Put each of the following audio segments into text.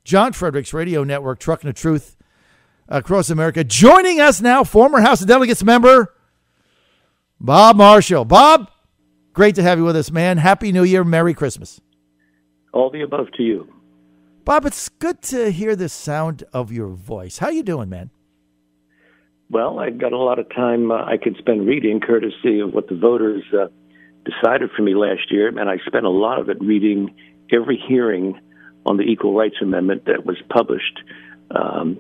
John Fredericks Radio Network, Trucking the Truth across America. Joining us now, former House of Delegates member, Bob Marshall. Bob, great to have you with us, man. Happy New Year. Merry Christmas. All the above to you. Bob, it's good to hear the sound of your voice. How you doing, man? Well, I got a lot of time I could spend reading, courtesy of what the voters decided for me last year, and I spent a lot of it reading every hearing on the Equal Rights Amendment that was published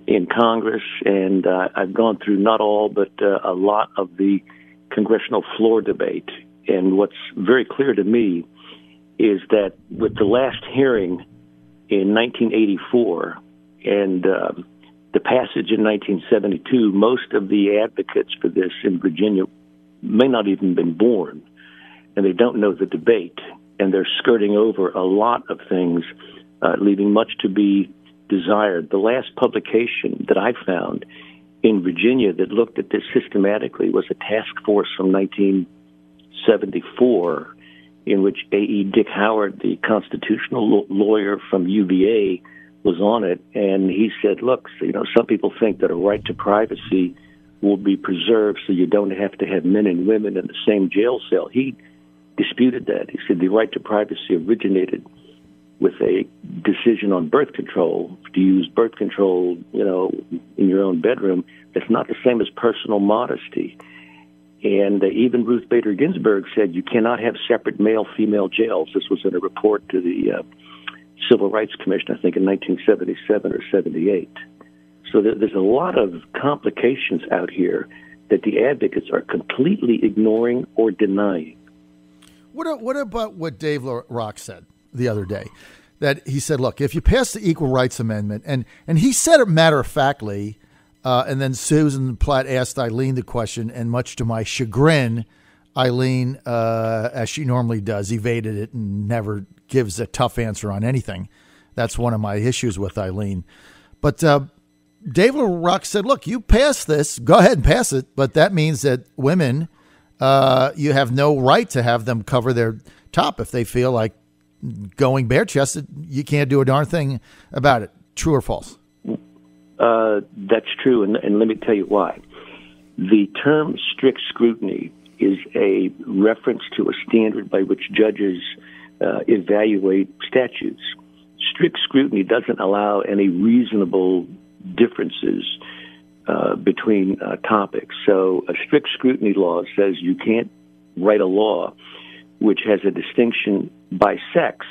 in Congress, and I've gone through not all, but a lot of the congressional floor debate. And what's very clear to me is that with the last hearing in 1984 and the passage in 1972, most of the advocates for this in Virginia may not even been born, and they don't know the debate, and they're skirting over a lot of things, leaving much to be desired. The last publication that I found in Virginia that looked at this systematically was a task force from 1974 in which A.E. Dick Howard, the constitutional lawyer from UVA, was on it, and he said, look, some people think that a right to privacy will be preserved so you don't have to have men and women in the same jail cell. He disputed that. He said the right to privacy originated with a decision on birth control, to use birth control, in your own bedroom. That's not the same as personal modesty. And even Ruth Bader Ginsburg said you cannot have separate male-female jails. This was in a report to the Civil Rights Commission, I think, in 1977 or 78. So there's a lot of complications out here that the advocates are completely ignoring or denying. What about what Dave Rock said the other day? That he said, look, if you pass the Equal Rights Amendment, and he said it matter-of-factly, and then Susan Platt asked Eileen the question, and much to my chagrin, Eileen, as she normally does, evaded it and never gives a tough answer on anything. That's one of my issues with Eileen. But Dave Rock said, look, you pass this, go ahead and pass it, but that means that women, you have no right to have them cover their top if they feel like going bare-chested. You can't do a darn thing about it. True or false? That's true, and let me tell you why. The term strict scrutiny is a reference to a standard by which judges evaluate statutes. Strict scrutiny doesn't allow any reasonable differences between topics. So a strict scrutiny law says you can't write a law which has a distinction by sex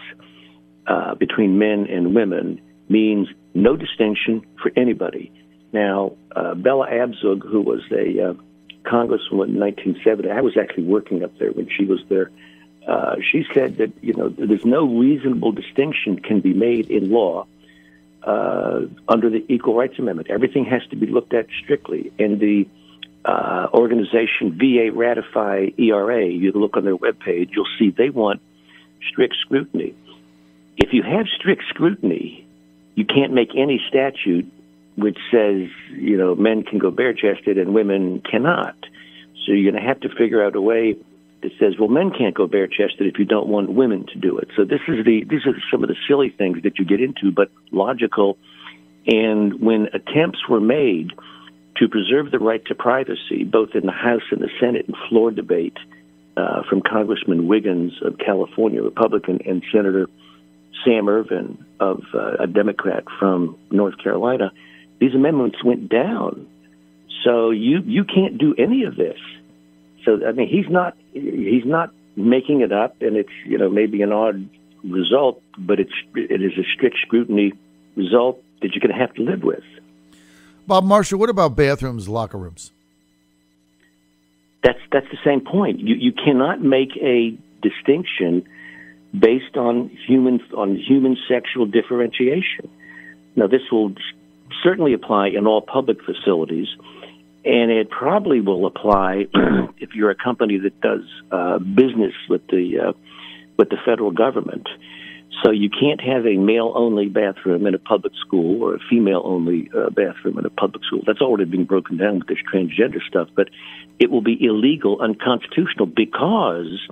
between men and women, means no distinction for anybody. Now, Bella Abzug, who was a congresswoman in 1970, I was actually working up there when she was there. She said that there's no reasonable distinction can be made in law under the Equal Rights Amendment. Everything has to be looked at strictly. And the organization VA Ratify ERA, you look on their webpage, you'll see they want strict scrutiny. If you have strict scrutiny, you can't make any statute which says, men can go bare-chested and women cannot. So you're going to have to figure out a way that says, well, men can't go bare-chested if you don't want women to do it. So these are some of the silly things that you get into, but logical. And when attempts were made to preserve the right to privacy, both in the House and the Senate and floor debate, from Congressman Wiggins of California, Republican, and Senator Sam Ervin of a Democrat from North Carolina, these amendments went down. So you can't do any of this. So I mean, he's not making it up, and it's maybe an odd result, but it is a strict scrutiny result that you're going to have to live with. Bob Marshall, what about bathrooms, locker rooms? That's the same point. You cannot make a distinction based on human sexual differentiation. Now, this will certainly apply in all public facilities, and it probably will apply if you're a company that does business with the federal government. So you can't have a male-only bathroom in a public school or a female-only bathroom in a public school. That's already been broken down with this transgender stuff, but it will be illegal, unconstitutional, because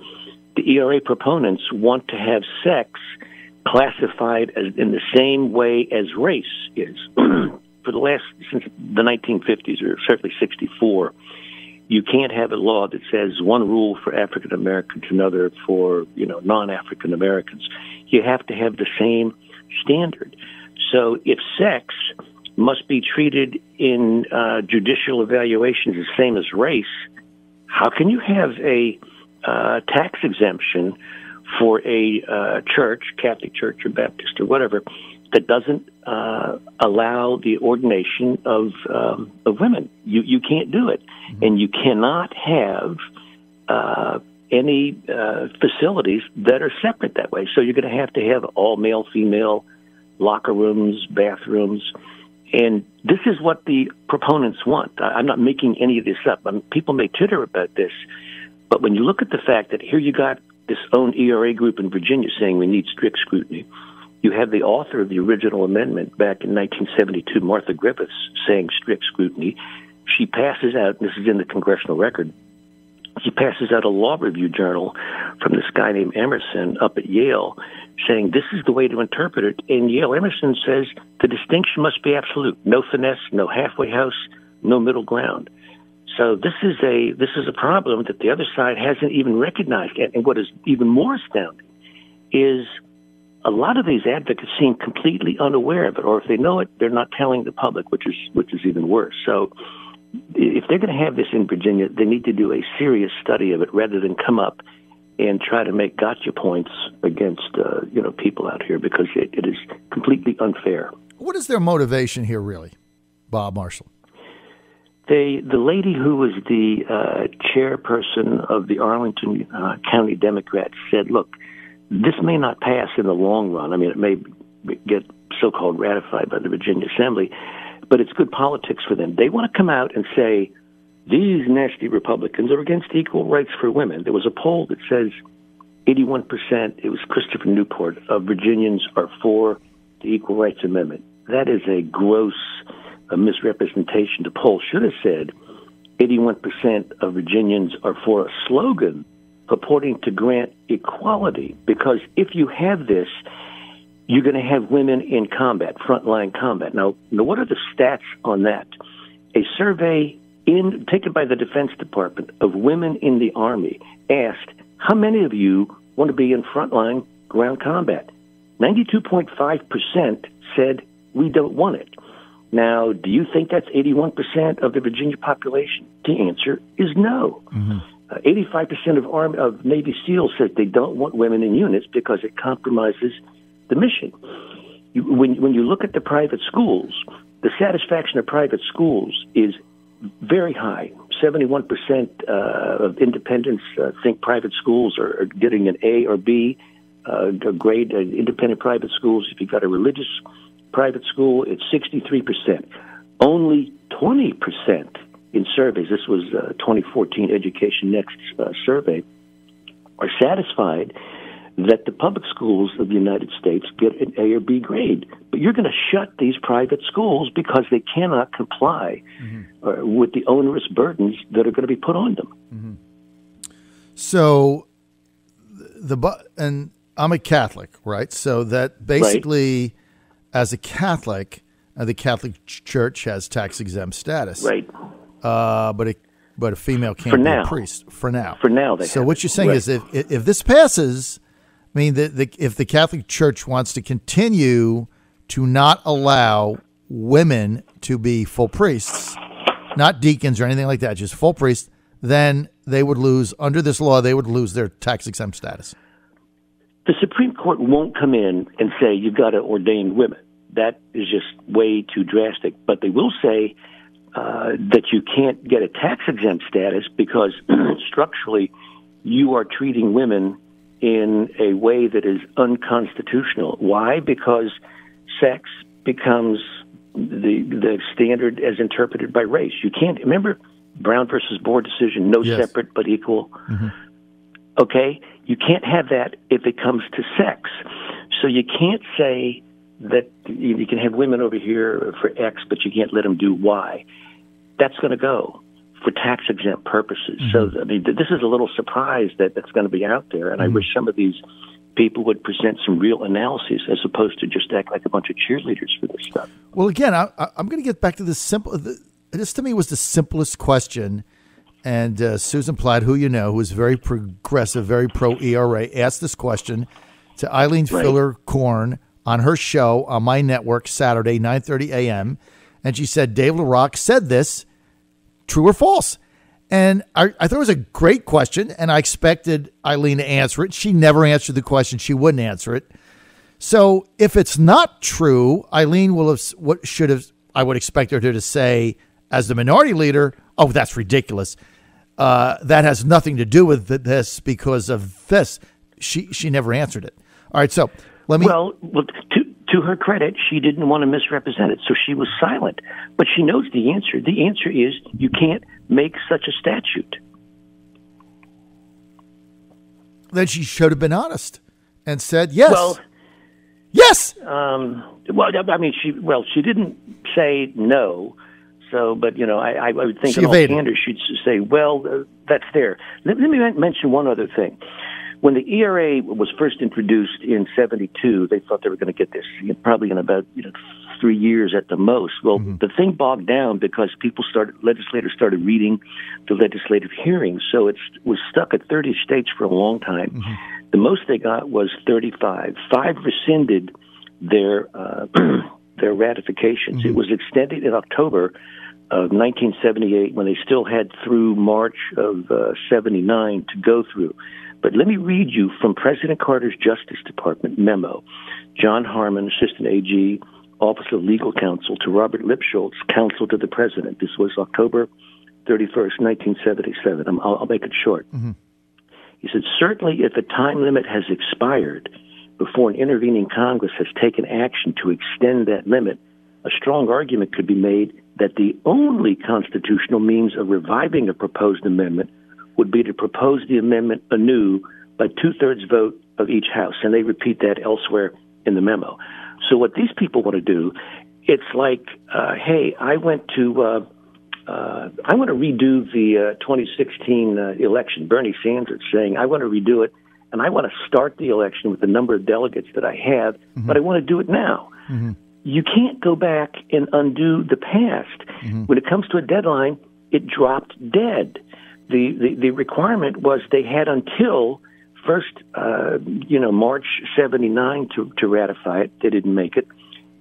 the ERA proponents want to have sex classified as in the same way as race is. Since the 1950s, or certainly 64, you can't have a law that says one rule for African Americans, another for non-African Americans. You have to have the same standard. So if sex must be treated in judicial evaluations the same as race, how can you have a tax exemption for a church, Catholic Church or Baptist or whatever, that doesn't allow the ordination of women? You can't do it. Mm-hmm. And you cannot have any facilities that are separate that way. So you're going to have all male, female locker rooms, bathrooms. And this is what the proponents want. I'm not making any of this up. People may titter about this, but when you look at the fact that here you got this own ERA group in Virginia saying we need strict scrutiny, you have the author of the original amendment back in 1972, Martha Griffiths, saying strict scrutiny. She passes out, and this is in the congressional record, she passes out a law review journal from this guy named Emerson up at Yale saying this is the way to interpret it. And Yale Emerson says the distinction must be absolute. No finesse, no halfway house, no middle ground. So this is a problem that the other side hasn't even recognized yet. And what is even more astounding is a lot of these advocates seem completely unaware of it, or if they know it, they're not telling the public, which is even worse. So if they're going to have this in Virginia, they need to do a serious study of it rather than come up and try to make gotcha points against people out here, because it is completely unfair. What is their motivation here, really, Bob Marshall? The lady who was the chairperson of the Arlington County Democrats said, look, this may not pass in the long run. I mean, it may get so-called ratified by the Virginia Assembly, but it's good politics for them. They want to come out and say, these nasty Republicans are against equal rights for women. There was a poll that says 81%, it was Christopher Newport, of Virginians are for the Equal Rights Amendment. That is a gross misrepresentation. The poll should have said 81% of Virginians are for a slogan purporting to grant equality, because if you have this, you're going to have women in combat, frontline combat. Now, what are the stats on that? A survey taken by the Defense Department of women in the Army asked, how many of you want to be in frontline ground combat? 92.5% said we don't want it. Now, do you think that's 81% of the Virginia population? The answer is no. Mm-hmm. 85% of Navy SEALs said they don't want women in units because it compromises the mission. When you look at the private schools, the satisfaction of private schools is very high. 71% of independents think private schools are getting an A or B grade. Independent private schools, if you've got a religious private school, it's 63%. Only 20% in surveys, this was 2014 Education Next survey, are satisfied that the public schools of the United States get an A or B grade. But you're going to shut these private schools because they cannot comply with the onerous burdens that are going to be put on them. Mm-hmm. So, and I'm a Catholic, right? So that basically, as a Catholic, the Catholic Church has tax-exempt status. Right. But a female can't be a priest for now. For now, they so what you're saying is, if this passes, I mean, if the Catholic Church wants to continue to not allow women to be full priests, not deacons or anything like that, just full priests, then they would lose, under this law, they would lose their tax-exempt status. The Supreme Court won't come in and say you've got to ordain women. That is just way too drastic. But they will say that you can't get a tax-exempt status because structurally you are treating women in a way that is unconstitutional. Why? Because sex becomes the standard as interpreted by race. You can't, remember Brown versus Board decision, no separate but equal? Mm-hmm. Okay? You can't have that if it comes to sex. So you can't say that you can have women over here for X, but you can't let them do Y. That's going to go for tax-exempt purposes. Mm-hmm. So, I mean, this is a little surprise that that's going to be out there, and I wish some of these people would present some real analysis as opposed to just act like a bunch of cheerleaders for this stuff. Well, again, I'm going to get back to this simple. This to me was the simplest question. And Susan Platt, who you know, who is very progressive, very pro-ERA, asked this question to Eileen Filler-Korn on her show on my network Saturday, 9:30 a.m. And she said, Dave LaRock said this, true or false? And I thought it was a great question, and I expected Eileen to answer it. She never answered the question. She wouldn't answer it. So if it's not true, Eileen will have what should have. I would expect her to say, as the minority leader, oh, that's ridiculous. That has nothing to do with this because of this. She never answered it. All right, so let me. Well, to her credit, she didn't want to misrepresent it, so she was silent. But she knows the answer. The answer is you can't make such a statute. Then she should have been honest and said yes. Well, yes. I mean, she didn't say no. So, but I would think in all candor she'd say, well, that's there. Let me mention one other thing. When the ERA was first introduced in '72, they thought they were going to get this probably in about 3 years at the most. Well, the thing bogged down because legislators started reading the legislative hearings, so it was stuck at 30 states for a long time. The most they got was 35. 5 rescinded their ratifications. It was extended in October of 1978 when they still had through March of '79 to go through. But let me read you from President Carter's Justice Department memo. John Harmon, Assistant AG, Office of Legal Counsel, to Robert Lipschultz, Counsel to the President. This was October 31st, 1977. I'll make it short. He said, certainly if a time limit has expired before an intervening Congress has taken action to extend that limit, a strong argument could be made that the only constitutional means of reviving a proposed amendment would be to propose the amendment anew by 2/3 vote of each house. And they repeat that elsewhere in the memo. So what these people want to do, it's like, hey, I want to redo the 2016 election. Bernie Sanders saying, I want to redo it, and I want to start the election with the number of delegates that I have, but I want to do it now. You can't go back and undo the past. When it comes to a deadline, it dropped dead. The requirement was they had until March '79 to ratify it. They didn't make it.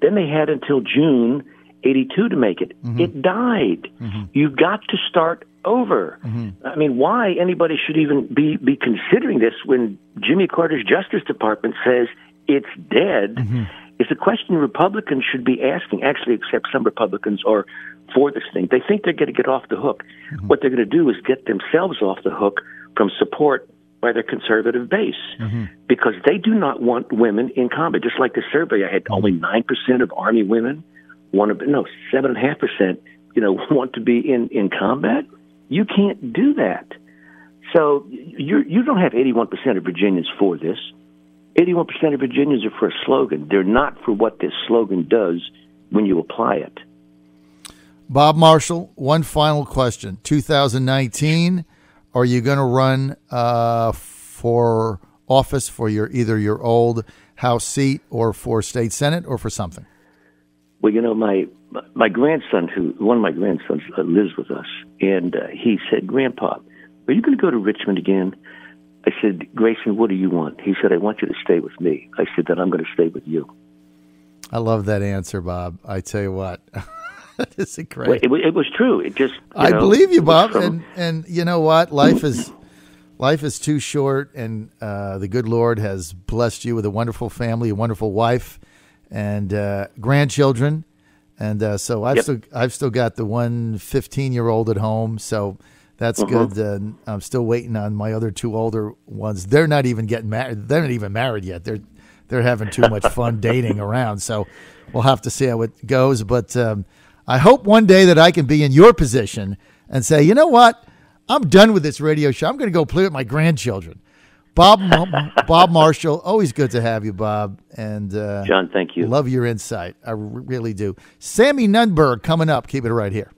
Then they had until June '82 to make it. It died. You've got to start over. I mean, why anybody should even be considering this when Jimmy Carter's Justice Department says it's dead is a question Republicans should be asking, actually, except some Republicans are for this thing. They think they're going to get off the hook. What they're going to do is get themselves off the hook from support by their conservative base because they do not want women in combat. Just like the survey I had, only 9% of Army women 7.5%, want to be in combat. You can't do that. So you don't have 81% of Virginians for this. 81% of Virginians are for a slogan. They're not for what this slogan does when you apply it. Bob Marshall, one final question. 2019, are you going to run for office for either your old House seat or for state Senate or for something? Well, my grandson, one of my grandsons lives with us, and he said, Grandpa, are you going to go to Richmond again? I said, Grayson, what do you want? He said, I want you to stay with me. I said, then I'm going to stay with you. I love that answer, Bob. I tell you what. That is great. Well, it was true. It just I believe you, Bob. And you know what? Life is too short, and the good Lord has blessed you with a wonderful family, a wonderful wife, and grandchildren. And so I've still got the one 15-year-old at home. So that's good. I'm still waiting on my other 2 older ones. They're not even getting married. They're not even married yet. They're having too much fun dating around. So we'll have to see how it goes. But I hope one day that I can be in your position and say, you know what? I'm done with this radio show. I'm going to go play with my grandchildren. Bob Marshall, always good to have you, Bob. And John, thank you. Love your insight. I really do. Sammy Nunberg coming up. Keep it right here.